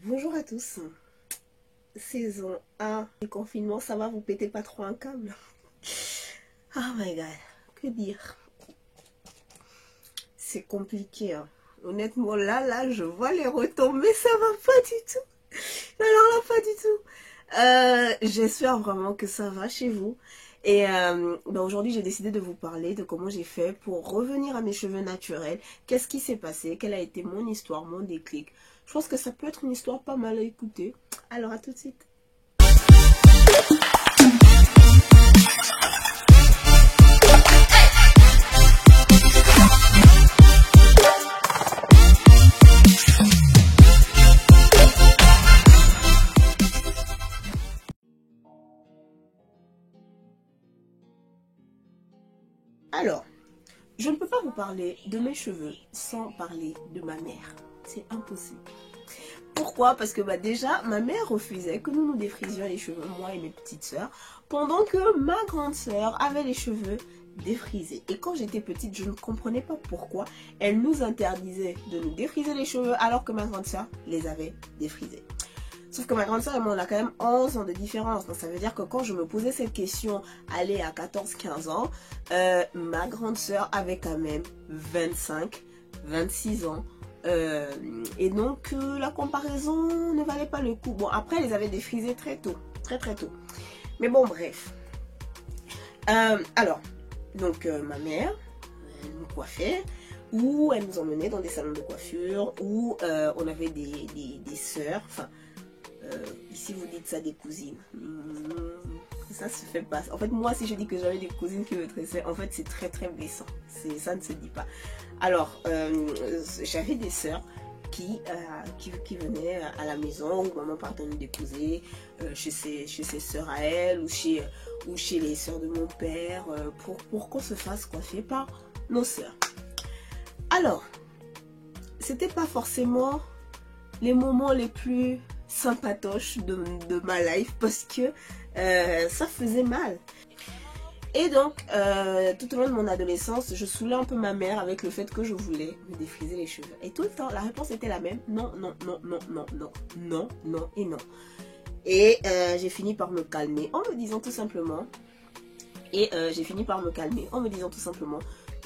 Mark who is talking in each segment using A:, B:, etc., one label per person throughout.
A: Bonjour à tous. Saison 1 du confinement, ça va, vous pétez pas trop un câble? Oh my god, que dire? C'est compliqué, hein. Honnêtement, là, je vois les retombées, ça va pas du tout. Alors là, pas du tout. J'espère vraiment que ça va chez vous. Et aujourd'hui, j'ai décidé de vous parler de comment j'ai fait pour revenir à mes cheveux naturels. Qu'est-ce qui s'est passé? Quelle a été mon histoire, mon déclic? Je pense que ça peut être une histoire pas mal à écouter. Alors, à tout de suite. Alors, je ne peux pas vous parler de mes cheveux sans parler de ma mère. C'est impossible. Pourquoi? Parce que déjà, ma mère refusait que nous nous défrisions les cheveux, moi et mes petites sœurs, pendant que ma grande sœur avait les cheveux défrisés. Et quand j'étais petite, je ne comprenais pas pourquoi elle nous interdisait de nous défriser les cheveux alors que ma grande sœur les avait défrisés. Sauf que ma grande sœur et moi, on a quand même 11 ans de différence. Donc ça veut dire que quand je me posais cette question, aller à 14-15 ans, ma grande sœur avait quand même 25-26 ans. Et donc la comparaison ne valait pas le coup. Bon, après, elle les avait défrisés très tôt. Très tôt. Mais bon, bref. Alors, donc ma mère, elle nous coiffait. Ou elle nous emmenait dans des salons de coiffure. Ou on avait des sœurs. Enfin... ici vous dites ça des cousines, ça se fait pas. En fait, moi si je dis que j'avais des cousines qui me tressaient, en fait c'est très blessant, ça ne se dit pas. Alors j'avais des sœurs qui venaient à la maison où maman partait nous déposer chez ses sœurs à elle ou chez les sœurs de mon père pour qu'on se fasse coiffer par nos sœurs. Alors c'était pas forcément les moments les plus sympatoche de ma life parce que ça faisait mal. Et donc tout au long de mon adolescence, je saoulais un peu ma mère avec le fait que je voulais me défriser les cheveux. Et tout le temps, la réponse était la même: non et non. Et j'ai fini par me calmer en me disant tout simplement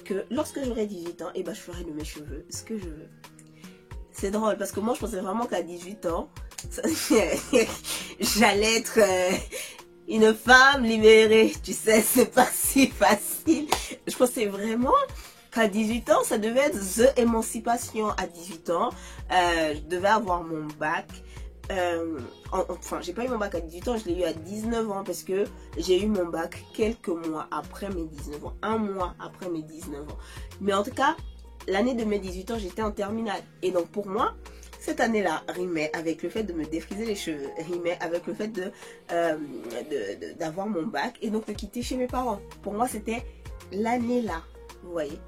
A: que lorsque j'aurai 18 ans, je ferai de mes cheveux ce que je veux. C'est drôle parce que moi je pensais vraiment qu'à 18 ans j'allais être une femme libérée, tu sais, c'est pas si facile. Je pensais vraiment qu'à 18 ans ça devait être the émancipation. À 18 ans je devais avoir mon bac. Enfin, j'ai pas eu mon bac à 18 ans, je l'ai eu à 19 ans parce que j'ai eu mon bac quelques mois après mes 19 ans, un mois après mes 19 ans. Mais en tout cas, l'année de mes 18 ans, j'étais en terminale. Et donc pour moi, cette année-là rimait avec le fait de me défriser les cheveux, rimait avec le fait d'avoir mon bac et donc de quitter chez mes parents. Pour moi, c'était l'année-là, vous voyez.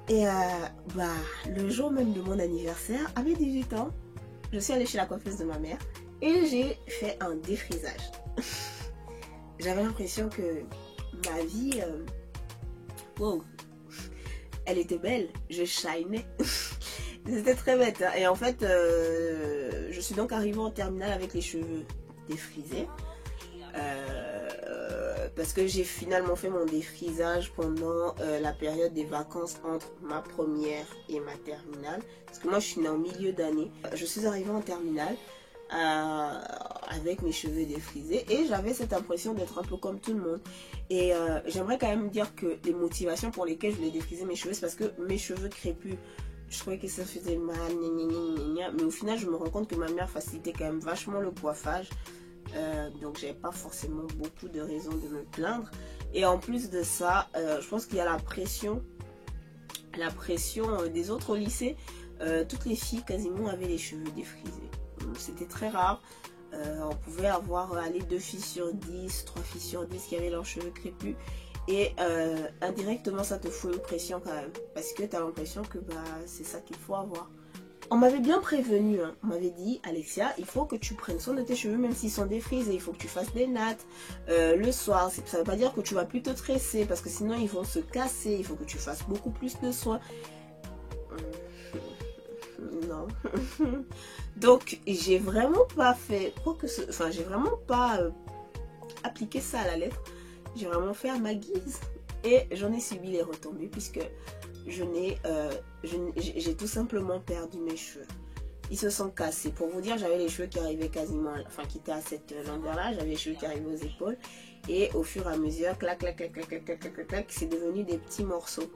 A: Et le jour même de mon anniversaire, à mes 18 ans, je suis allée chez la coiffeuse de ma mère et j'ai fait un défrisage. J'avais l'impression que ma vie... wow, elle était belle, je shinais. C'était très bête, hein. Et en fait, je suis donc arrivée en terminale avec les cheveux défrisés. Parce que j'ai finalement fait mon défrisage pendant la période des vacances entre ma première et ma terminale. Parce que moi, je suis née en milieu d'année. Je suis arrivée en terminale avec mes cheveux défrisés et j'avais cette impression d'être un peu comme tout le monde. Et j'aimerais quand même dire que les motivations pour lesquelles je voulais défriser mes cheveux, c'est parce que mes cheveux crépus, je trouvais que ça faisait mal, mais au final je me rends compte que ma mère facilitait quand même vachement le coiffage, donc j'avais pas forcément beaucoup de raisons de me plaindre. Et en plus de ça, je pense qu'il y a la pression des autres au lycée. Toutes les filles quasiment avaient les cheveux défrisés, c'était très rare. On pouvait avoir 2 filles sur 10, 3 filles sur 10 qui avaient leurs cheveux crépus. Et indirectement ça te fout une pression quand même, parce que tu as l'impression que c'est ça qu'il faut avoir. On m'avait bien prévenu, hein. On m'avait dit: Alexia, il faut que tu prennes soin de tes cheveux même s'ils sont défrisés, il faut que tu fasses des nattes le soir. Ça veut pas dire que tu vas plus te tresser parce que sinon ils vont se casser, il faut que tu fasses beaucoup plus de soins. Non. Donc j'ai vraiment pas fait quoi que ce, enfin j'ai vraiment pas appliqué ça à la lettre. J'ai vraiment fait à ma guise et j'en ai subi les retombées puisque j'ai tout simplement perdu mes cheveux. Ils se sont cassés. Pour vous dire, j'avais les cheveux qui arrivaient quasiment, enfin qui étaient à cette longueur-là. J'avais les cheveux qui arrivaient aux épaules. Et au fur et à mesure, clac, clac, clac, clac, clac, clac, clac, clac, clac, c'est devenu des petits morceaux.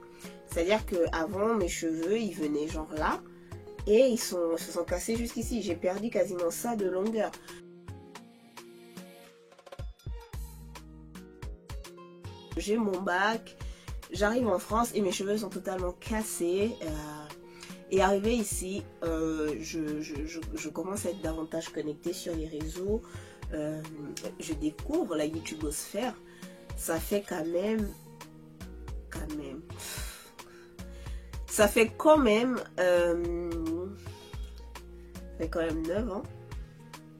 A: C'est-à-dire qu'avant, mes cheveux, ils venaient genre là. Et ils se sont cassés jusqu'ici. J'ai perdu quasiment ça de longueur. J'ai mon bac. J'arrive en France et mes cheveux sont totalement cassés. Et arrivé ici, je commence à être davantage connectée sur les réseaux. Je découvre la YouTubosphère. Ça fait ça fait quand même 9 ans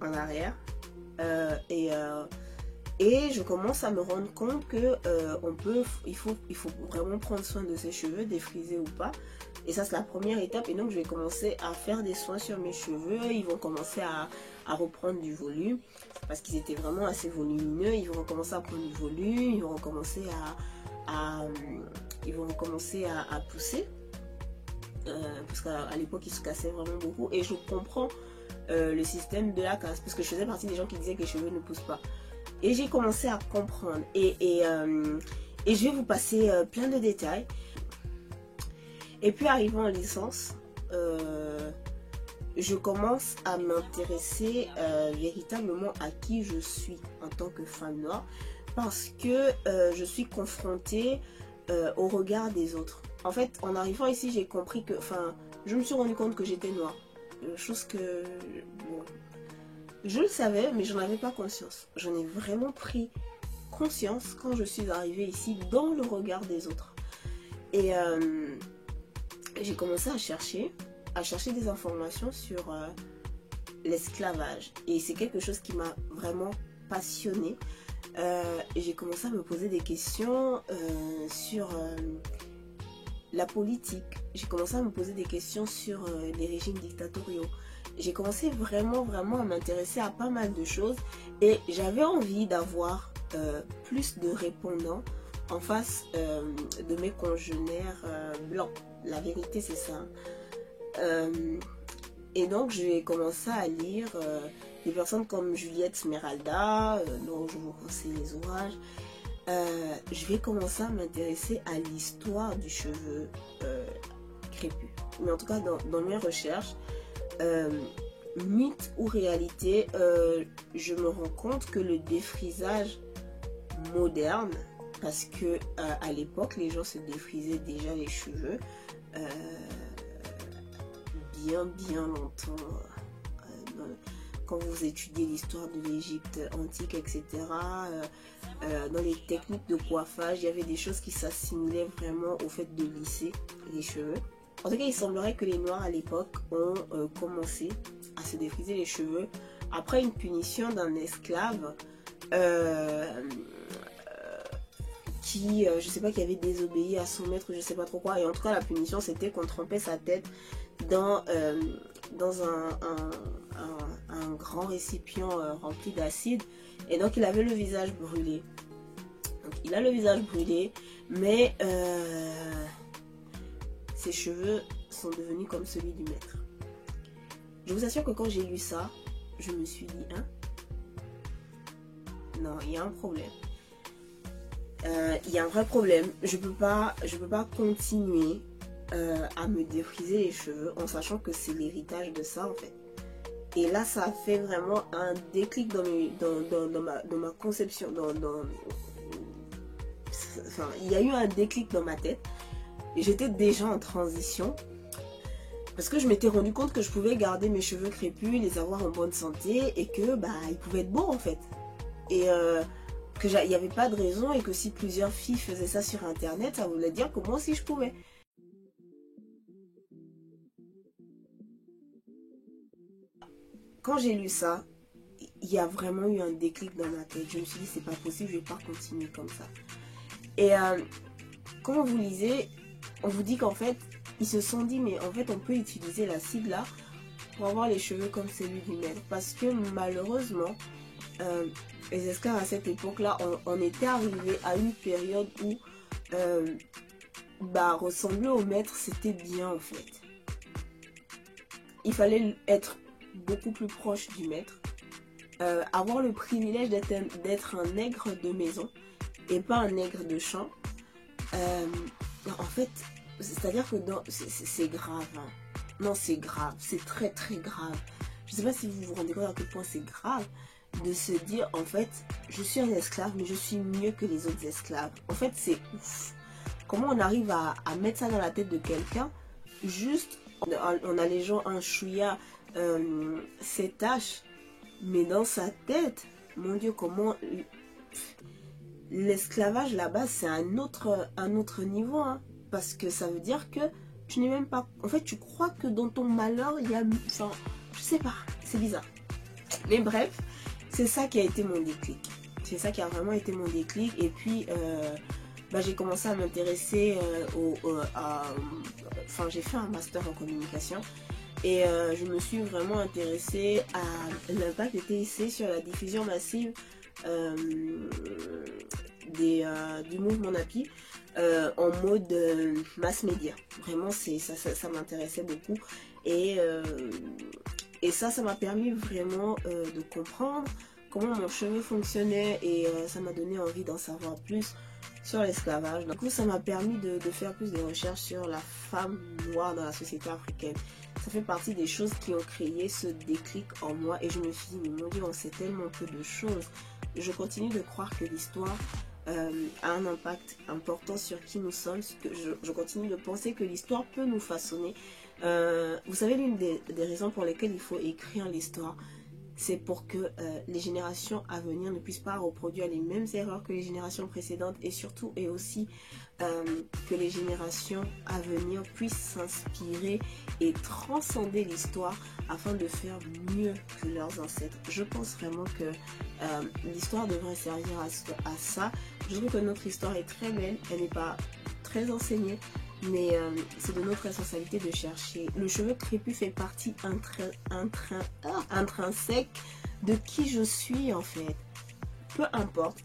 A: en arrière. Et je commence à me rendre compte que il faut vraiment prendre soin de ses cheveux, défriser ou pas. Et ça, c'est la première étape. Et donc, je vais commencer à faire des soins sur mes cheveux. Ils vont commencer à reprendre du volume. Parce qu'ils étaient vraiment assez volumineux. Ils vont recommencer à prendre du volume. Ils vont recommencer à pousser. Parce qu'à l'époque, ils se cassaient vraiment beaucoup. Et je comprends le système de la casse. Parce que je faisais partie des gens qui disaient que les cheveux ne poussent pas. Et j'ai commencé à comprendre. Et je vais vous passer plein de détails. Et puis arrivant en licence, je commence à m'intéresser véritablement à qui je suis en tant que femme noire. Parce que je suis confrontée au regard des autres. En fait, en arrivant ici, j'ai compris que... Enfin, je me suis rendu compte que j'étais noire. Chose que... Bon, je le savais, mais j'en avais pas conscience. J'en ai vraiment pris conscience quand je suis arrivée ici dans le regard des autres. Et j'ai commencé à chercher des informations sur l'esclavage. Et c'est quelque chose qui m'a vraiment passionnée. Et j'ai commencé à me poser des questions sur la politique. J'ai commencé à me poser des questions sur les régimes dictatoriaux. J'ai commencé vraiment à m'intéresser à pas mal de choses. Et j'avais envie d'avoir plus de répondants en face de mes congénères blancs. La vérité, c'est ça. Et donc, j'ai commencé à lire des personnes comme Juliette Smeralda, dont je vous conseille les ouvrages. Je vais commencer à m'intéresser à l'histoire du cheveu crépus. Mais en tout cas, dans mes recherches, mythe ou réalité, je me rends compte que le défrisage moderne, parce que à l'époque les gens se défrisaient déjà les cheveux bien longtemps. Quand vous étudiez l'histoire de l'Égypte antique, etc., dans les techniques de coiffage, il y avait des choses qui s'assimilaient vraiment au fait de lisser les cheveux. En tout cas, il semblerait que les Noirs à l'époque ont commencé à se défriser les cheveux après une punition d'un esclave qui, je sais pas, qui avait désobéi à son maître, je sais pas trop quoi. Et en tout cas, la punition, c'était qu'on trempait sa tête dans un grand récipient rempli d'acide. Et donc, il avait le visage brûlé. Donc, il a le visage brûlé, mais ses cheveux sont devenus comme celui du maître. Je vous assure que quand j'ai lu ça, je me suis dit, hein, non, il y a un problème. Il y a un vrai problème. Je peux pas continuer à me défriser les cheveux en sachant que c'est l'héritage de ça en fait. Et là, ça a fait vraiment un déclic dans ma conception. Enfin, il y a eu un déclic dans ma tête. Et j'étais déjà en transition. Parce que je m'étais rendu compte que je pouvais garder mes cheveux crépus, les avoir en bonne santé et que ils pouvaient être beaux en fait. Et qu'il n'y avait pas de raison et que si plusieurs filles faisaient ça sur internet, ça voulait dire que moi aussi je pouvais. Quand j'ai lu ça, il y a vraiment eu un déclic dans ma tête. Je me suis dit c'est pas possible, je vais pas continuer comme ça. Et quand vous lisez, on vous dit qu'en fait, ils se sont dit mais en fait on peut utiliser l'acide là pour avoir les cheveux comme celui du maître. Parce que malheureusement, les esclaves à cette époque-là, on était arrivé à une période où ressembler au maître, c'était bien en fait. Il fallait être beaucoup plus proche du maître, avoir le privilège d'être un nègre de maison et pas un nègre de champ. En fait, c'est-à-dire que c'est grave. Hein. Non, c'est grave, c'est très très grave. Je sais pas si vous vous rendez compte à quel point c'est grave de se dire, en fait, je suis un esclave, mais je suis mieux que les autres esclaves. En fait, c'est ouf. Comment on arrive à mettre ça dans la tête de quelqu'un, juste en allégeant un chouïa ses tâches, mais dans sa tête, mon Dieu, comment... L'esclavage là-bas, c'est un autre niveau, hein, parce que ça veut dire que tu n'es même pas... En fait, tu crois que dans ton malheur, il y a... Enfin, je sais pas, c'est bizarre. Mais bref, c'est ça qui a été mon déclic. C'est ça qui a vraiment été mon déclic. Et puis, j'ai commencé à m'intéresser Enfin, j'ai fait un master en communication. Et je me suis vraiment intéressée à l'impact des TIC sur la diffusion massive du mouvement NAPI en mode mass média. Vraiment, ça m'intéressait beaucoup. Et ça m'a permis vraiment de comprendre comment mon cheveu fonctionnait et ça m'a donné envie d'en savoir plus sur l'esclavage. Du coup, ça m'a permis de faire plus de recherches sur la femme noire dans la société africaine. Ça fait partie des choses qui ont créé ce déclic en moi et je me suis dit, mais mon Dieu, on sait tellement peu de choses. Je continue de croire que l'histoire a un impact important sur qui nous sommes. Je continue de penser que l'histoire peut nous façonner. Vous savez, l'une des raisons pour lesquelles il faut écrire l'histoire, c'est pour que les générations à venir ne puissent pas reproduire les mêmes erreurs que les générations précédentes et surtout et aussi que les générations à venir puissent s'inspirer et transcender l'histoire afin de faire mieux que leurs ancêtres. Je pense vraiment que l'histoire devrait servir à ça. Je trouve que notre histoire est très belle, elle n'est pas très enseignée, mais c'est de notre responsabilité de chercher. Le cheveu crépus fait partie intrinsèque de qui je suis en fait. Peu importe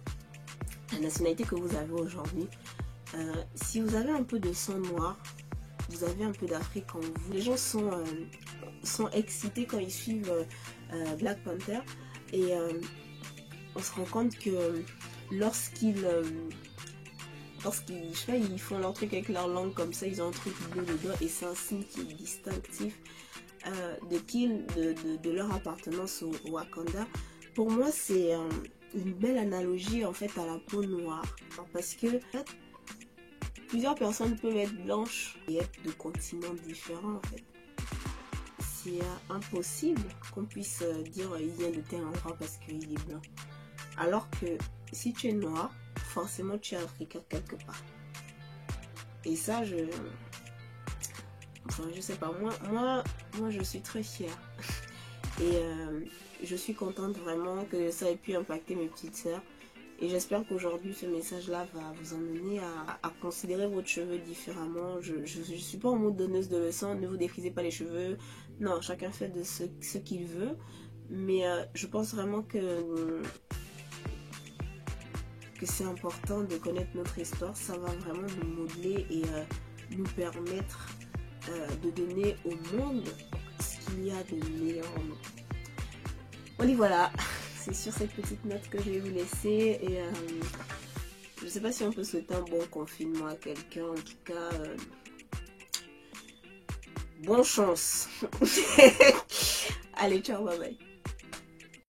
A: la nationalité que vous avez aujourd'hui, si vous avez un peu de sang noir, vous avez un peu d'Afrique en vous. Les gens sont excités quand ils suivent Black Panther et on se rend compte que lorsqu'ils font leur truc avec leur langue comme ça, ils ont un truc bleu dedans et c'est un signe qui est distinctif de leur appartenance au Wakanda. Pour moi, c'est une belle analogie en fait à la peau noire, parce que en fait, plusieurs personnes peuvent être blanches et être de continents différents en fait. C'est impossible qu'on puisse dire il vient de tel endroit parce qu'il est blanc. Alors que si tu es noir, forcément tu es africain quelque part. Et ça, je sais pas, moi je suis très fière. Et je suis contente vraiment que ça ait pu impacter mes petites sœurs. Et j'espère qu'aujourd'hui ce message-là va vous emmener à considérer votre cheveu différemment. Je suis pas en mode donneuse de leçons, ne vous défrisez pas les cheveux. Non, chacun fait de ce qu'il veut. Mais je pense vraiment que c'est important de connaître notre histoire. Ça va vraiment nous modeler et nous permettre de donner au monde ce qu'il y a de meilleur en nous. Bon, et voilà, c'est sur cette petite note que je vais vous laisser. Et je sais pas si on peut souhaiter un bon confinement à quelqu'un. En tout cas, bonne chance. Allez, ciao, bye bye.